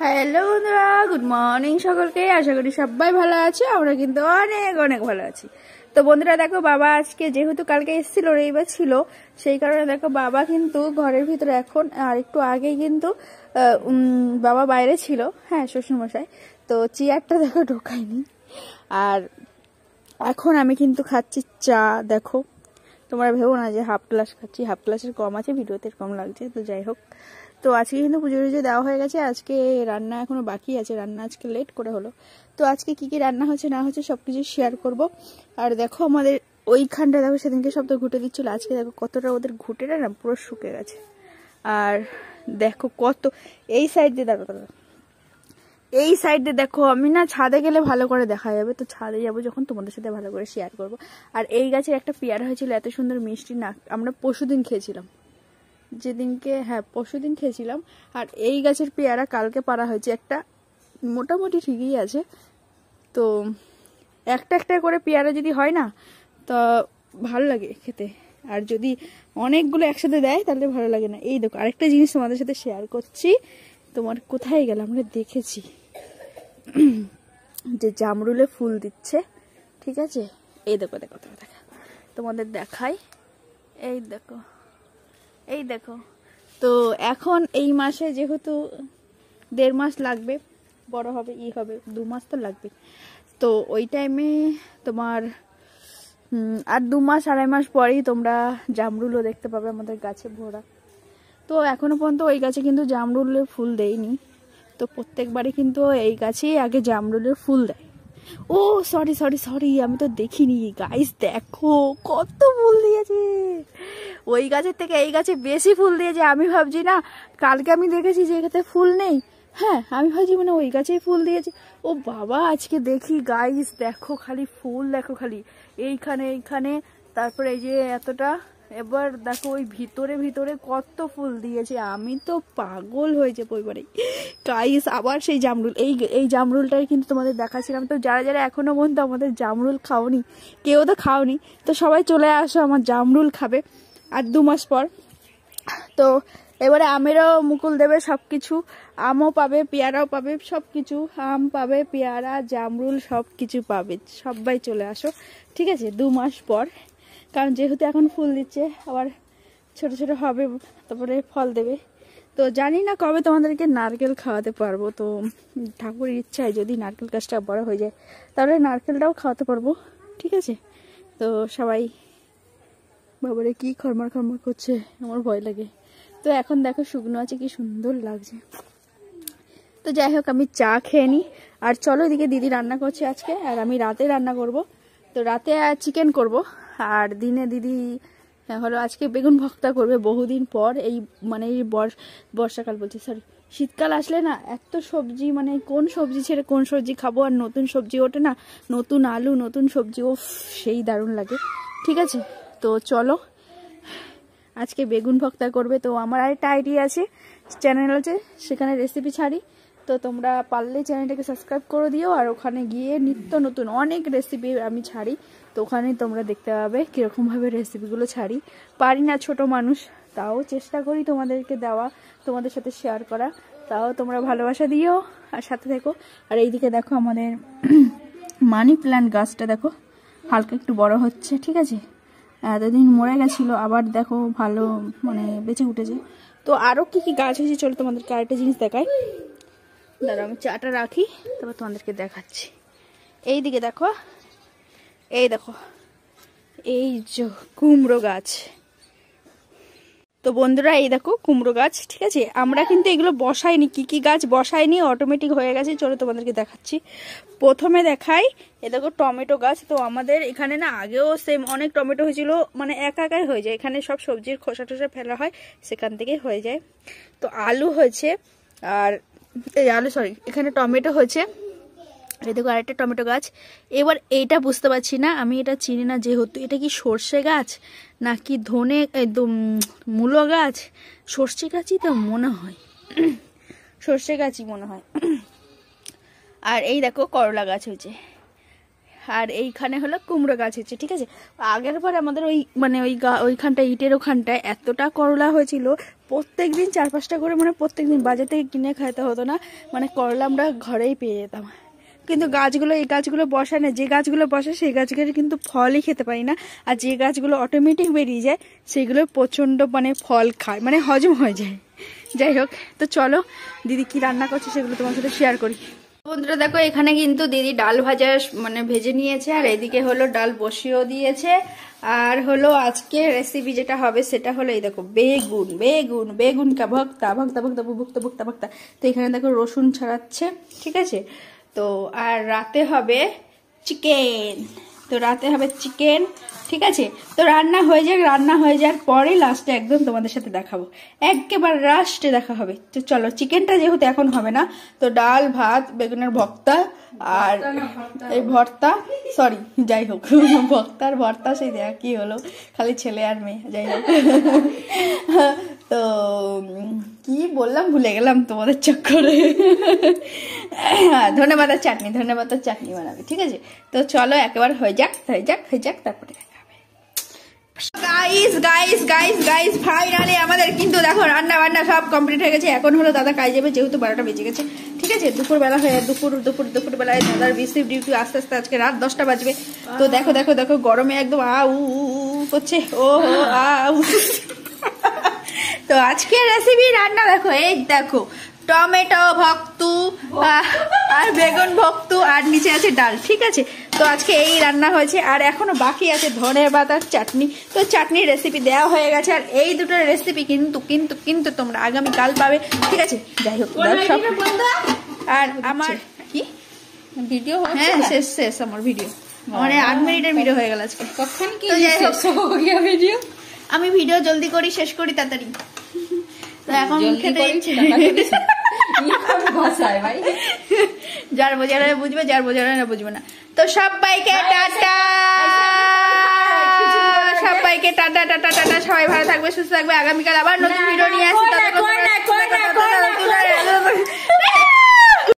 Hello বন্ধুরা, good morning সকলকে। আশা করি সবাই ভালো আছে, আমরা কিন্তু অনেক অনেক ভালো আছি। তো বন্ধুরা দেখো, বাবা আজকে যেহেতু কালকে এসেছিল, রবিবার ছিল, সেই কারণে দেখো বাবা কিন্তু ঘরের ভিতরে এখন, আর একটু আগেই কিন্তু বাবা বাইরে ছিল, হ্যাঁ শ্বশুরমশাই। তো চেয়ারটা দেখো ঢোকায়নি। আর এখন আমি কিন্তু খাচ্ছি চা। দেখো তোমরা ভেবো না যে হাফ গ্লাস খাচ্ছি, হাফ গ্লাসের কম আছে, ভিডিওতে কম লাগছে। তো যাই হোক, তো আজকে কিন্তু পুজো টুজো দেওয়া হয়ে গেছে। আজকে রান্না এখনো বাকি আছে, রান্না আজকে লেট করে হলো। তো আজকে কি কি রান্না হচ্ছে না হচ্ছে সবকিছু শেয়ার করব। আর দেখো আমাদের ওইখানটা দেখো, সেদিনকে সব তো ঘুটে দিচ্ছিল, আজকে দেখো কতটা ওদের ঘুটেটা না পুরো শুকে গেছে। আর দেখো কত এই সাইড দিয়ে দেখো, এই সাইডে দেখো, আমি না ছাদে গেলে ভালো করে দেখা যাবে, তো ছাদে যাবো যখন তোমাদের সাথে ভালো করে শেয়ার করব। আর এই গাছে একটা পেয়ারা হয়েছিল এত সুন্দর মিষ্টি, না আমরা পরশুদিন খেয়েছিলাম, যেদিনকে, হ্যাঁ পরশুদিন খেয়েছিলাম। আর এই গাছের পেয়ারা কালকে পাড়া হয়েছে একটা, মোটামুটি ঠিকই আছে। তো একটা একটা করে পেয়ারা যদি হয় না, তা ভালো লাগে খেতে। আর যদি অনেকগুলো একসাথে দেয় তাহলে ভালো লাগে না। এই দেখো আরেকটা জিনিস তোমাদের সাথে শেয়ার করছি। তোমার কোথায় গেল, আমরা দেখেছি যে জামরুলে ফুল দিচ্ছে, ঠিক আছে। এই দেখো দেখো দেখো, তোমাদের দেখাই, এই দেখো, এই দেখো। তো এখন এই মাসে যেহেতু 1.5 মাস লাগবে, বড় হবে হবে 2 মাস তো লাগবে। তো ওই টাইমে তোমার আর 2 মাস 2.5 মাস পরেই তোমরা জামরুলও দেখতে পাবে আমাদের গাছে ভরা। তো এখনো পর্যন্ত ওই গাছে কিন্তু জামরুলের ফুল দেয়নি। তো প্রত্যেকবারই কিন্তু এই গাছেই আগে জামরুলের ফুল দেয়। ও সরি সরি সরি, আমি তো দেখিনি। গাইস দেখো কত ফুল দিয়েছে, ওই গাছের থেকে এই গাছে বেশি ফুল দিয়েছে। আমি ভাবছি না, কালকে আমি দেখেছি যে এখানে ফুল নেই, হ্যাঁ আমি ভাবছি মানে ওই গাছেই ফুল দিয়েছে। ও বাবা, আজকে দেখি গাইস দেখো খালি ফুল, দেখো খালি এইখানে এইখানে, তারপরে এই যে এতটা। এবার দেখো ওই ভিতরে ভিতরে কত ফুল দিয়েছে, আমি তো পাগল হয়েছে পরিবারে। গাইস আবার সেই জামরুল, এই জামরুলটাই কিন্তু তোমাদের দেখাচ্ছিলাম। তো যারা যারা এখনো পর্যন্ত আমাদের জামরুল খাওনি, কেউ তো খাওনি, তো সবাই চলে আসো আমার জামরুল খাবে আর 2 মাস পর। তো এবারে আমেরও মুকুল দেবে, সবকিছু, আমও পাবে, পেয়ারাও পাবে, সবকিছু, আম পাবে, পেয়ারা, জামরুল সবকিছু পাবে। সবাই চলে আসো, ঠিক আছে, 2 মাস পর। কারণ যেহেতু এখন ফুল দিচ্ছে, আবার ছোট ছোট হবে, তারপরে ফল দেবে। তো জানি না কবে তোমাদেরকে নারকেল খাওয়াতে পারবো। তো ঠাকুরের ইচ্ছায় যদি নারকেল গাছটা বড় হয়ে যায় তাহলে নারকেলটাও খাওয়াতে পারবো, ঠিক আছে। তো সবাই বাবারে কি খরমার খরমার করছে, আমার ভয় লাগে। তো এখন দেখো শুকনো আছে, কি সুন্দর লাগছে। তো যাই হোক, আমি চা খেয়ে নিই। আর চলো, এদিকে দিদি রান্না করছে আজকে, আর আমি রাতে রান্না করব। তো রাতে চিকেন করব, আর দিনে দিদি হলো আজকে বেগুন ভর্তা করবে বহুদিন পর। এই মানে এই বর্ষাকাল বলছি, সরি, শীতকাল আসলে না এত সবজি, মানে কোন সবজি ছেড়ে কোন সবজি খাবো, আর নতুন সবজি ওঠে না, নতুন আলু নতুন সবজি, ও সেই দারুণ লাগে, ঠিক আছে। তো চলো, আজকে বেগুন ভর্তা করবে। তো আমার আরেকটা আইডিয়া আছে, চ্যানেল আছে, সেখানে রেসিপি ছাড়ি। তো তোমরা পারলে চ্যানেলটাকে সাবস্ক্রাইব করে দিও, আর ওখানে গিয়ে নিত্য নতুন অনেক রেসিপি আমি ছাড়ি। তো ওখানে তোমরা দেখতে পাবে কীরকমভাবে রেসিপিগুলো ছাড়ি। পারি না, ছোট মানুষ, তাও চেষ্টা করি তোমাদেরকে দেওয়া, তোমাদের সাথে শেয়ার করা। তাও তোমরা ভালোবাসা দিও আর সাথে থেকো। আর এইদিকে দেখো আমাদের মানি প্ল্যান্ট গাছটা দেখো হালকা একটু বড় হচ্ছে, ঠিক আছে। এতদিন মরে গেছিলো, আবার দেখো ভালো মানে বেঁচে উঠেছে। তো আরও কি কি গাছ হয়েছে চলো তোমাদেরকে আরেকটা জিনিস দেখাই। দাঁড়াও আমি চাটা রাখি, তারপর তোমাদেরকে দেখাচ্ছি। এই দিকে দেখো, এই দেখো, এই যে কুমড়ো গাছ। তো বন্ধুরা এই দেখো কুমড়ো গাছ, ঠিক আছে। আমরা কিন্তু এগুলো বসাইনি, কি কি গাছ বসাইনি, অটোমেটিক হয়ে গেছে। চলো তোমাদেরকে দেখাচ্ছি। প্রথমে দেখাই, এ দেখো টমেটো গাছ। তো আমাদের এখানে না আগেও সেম অনেক টমেটো হয়েছিল, মানে একা একাই হয়ে যায়, এখানে সব সবজির খোসা টোসা ফেলা হয়, সেখান থেকেই হয়ে যায়। তো আলু হয়েছে, আর এই আলু সরি, এখানে টমেটো হয়েছে। এই দেখো আরেকটা টমেটো গাছ। এবার এইটা বুঝতে পারছি না, আমি এটা চিনি না, যেহেতু এটা কি সর্ষে গাছ নাকি ধনে মূলো গাছ, সর্ষে গাছই তো মনে হয়, সর্ষে গাছই মনে হয়। আর এই দেখো করলা গাছ হয়েছে, আর এইখানে হলো কুমড়ো গাছ হচ্ছে, ঠিক আছে। আগের বার আমাদের ওই মানে ওইখানটা ইটের ওখানটায় এতটা করলা হয়েছিল, প্রত্যেকদিন 4-5টা করে, মানে প্রত্যেকদিন বাজার থেকে কিনে খাইতে হতো না, মানে করলা আমরা ঘরেই পেয়ে যেতাম। কিন্তু গাছগুলো, এই গাছগুলো বসা না, যে গাছগুলো বসে সেই গাছগুলো কিন্তু ফলই খেতে পারি না, আর যে গাছগুলো অটোমেটিক বেরিয়ে যায় সেগুলো প্রচণ্ড মানে ফল খায়, মানে হজম হয়ে যায়। যাই হোক, তো চলো দিদি কি রান্না করছে সেগুলো তোমার সাথে শেয়ার করি। বন্ধুরা দেখো, এখানে কিন্তু দিদি ডাল ভাজা মানে ভেজে নিয়েছে, আর এদিকে হলো ডাল বসিয়েও দিয়েছে। আর হলো আজকে রেসিপি যেটা হবে সেটা হলো এই দেখো বেগুন, বেগুন বেগুন কা ভক্তা ভক্তা ভক্তা ভুক্তা ভুক্তা ভক্তা। তো এখানে দেখো রসুন ছাড়াচ্ছে, ঠিক আছে। তো আর রাতে হবে চিকেন, তো রাতে হবে চিকেন, ঠিক আছে। তো রান্না হয়ে যাক, রান্না হয়ে যাওয়ার পরে লাস্টে একদম তোমাদের সাথে দেখাবো, একেবারে লাস্টে দেখা হবে। তো চলো, চিকেনটা যেহেতু এখন হবে না, তো ডাল ভাত বেগুনের ভর্তা আর এই ভর্তা, সরি যাই হোক ভর্তার ভর্তা সেই দেখ কি হলো, খালি ছেলে আর মেয়ে, যাই হোক। তো কি বললাম ভুলে গেলাম তোমাদের চক্করে। ধন্যবাদের চাটনি, ধন্যবাদের চাটনি বানাবে, ঠিক আছে। তো চলো একেবারে হয়ে যাক হয়ে যাক হয়ে যাক, তারপরে guys guys guys guys finally আমাদের কিন্তু দেখো রান্না বান্না সব কমপ্লিট হয়ে গেছে। এখন হলো দাদা কাজ যাবে, যেহেতু 12টা বেজে গেছে, ঠিক আছে। দুপুরবেলা হয়ে দুপুর বেলায় দাদার রিসিভ ডিউটি, আস্তে আস্তে আজকে রাত 10টা বাজবে। তো দেখো দেখো দেখো গরমে একদম করছে, ও তো আজকে রেসিপি রান্না দেখো, এই দেখো টমেটো ভক্তু আর বেগুন ভক্তু, আর নিচে আছে ডাল, ঠিক আছে। তো আজকে এই রান্না হয়েছে, আর এখনো বাকি আছে ধনে পাতার চাটনি। তো চাটনির রেসিপি দেওয়া হয়ে গেছে, আর এই দুটো রেসিপি কিন্তু কিন্তু কিন্তু তোমরা আগামীকাল পাবে, ঠিক আছে। যাই হোক সব, আর আমার কি ভিডিও, হ্যাঁ শেষ শেষ আমার ভিডিও, মানে 8 মিনিটের ভিডিও হয়ে গেল আজকে। তো যাই হোক ভিডিও, আমি ভিডিও জলদি করি, শেষ করি তাড়াতাড়ি। তো এখন খেতে যার বোঝার বুঝবে, যার বোঝার না বুঝবে না। তো সবাইকে টাটা, সবাইকে টাটা টাটা টাটা, সবাই ভালো থাকবে সুস্থ থাকবে। আগামীকাল আবার নতুন ভিডিও নিয়ে আসছি।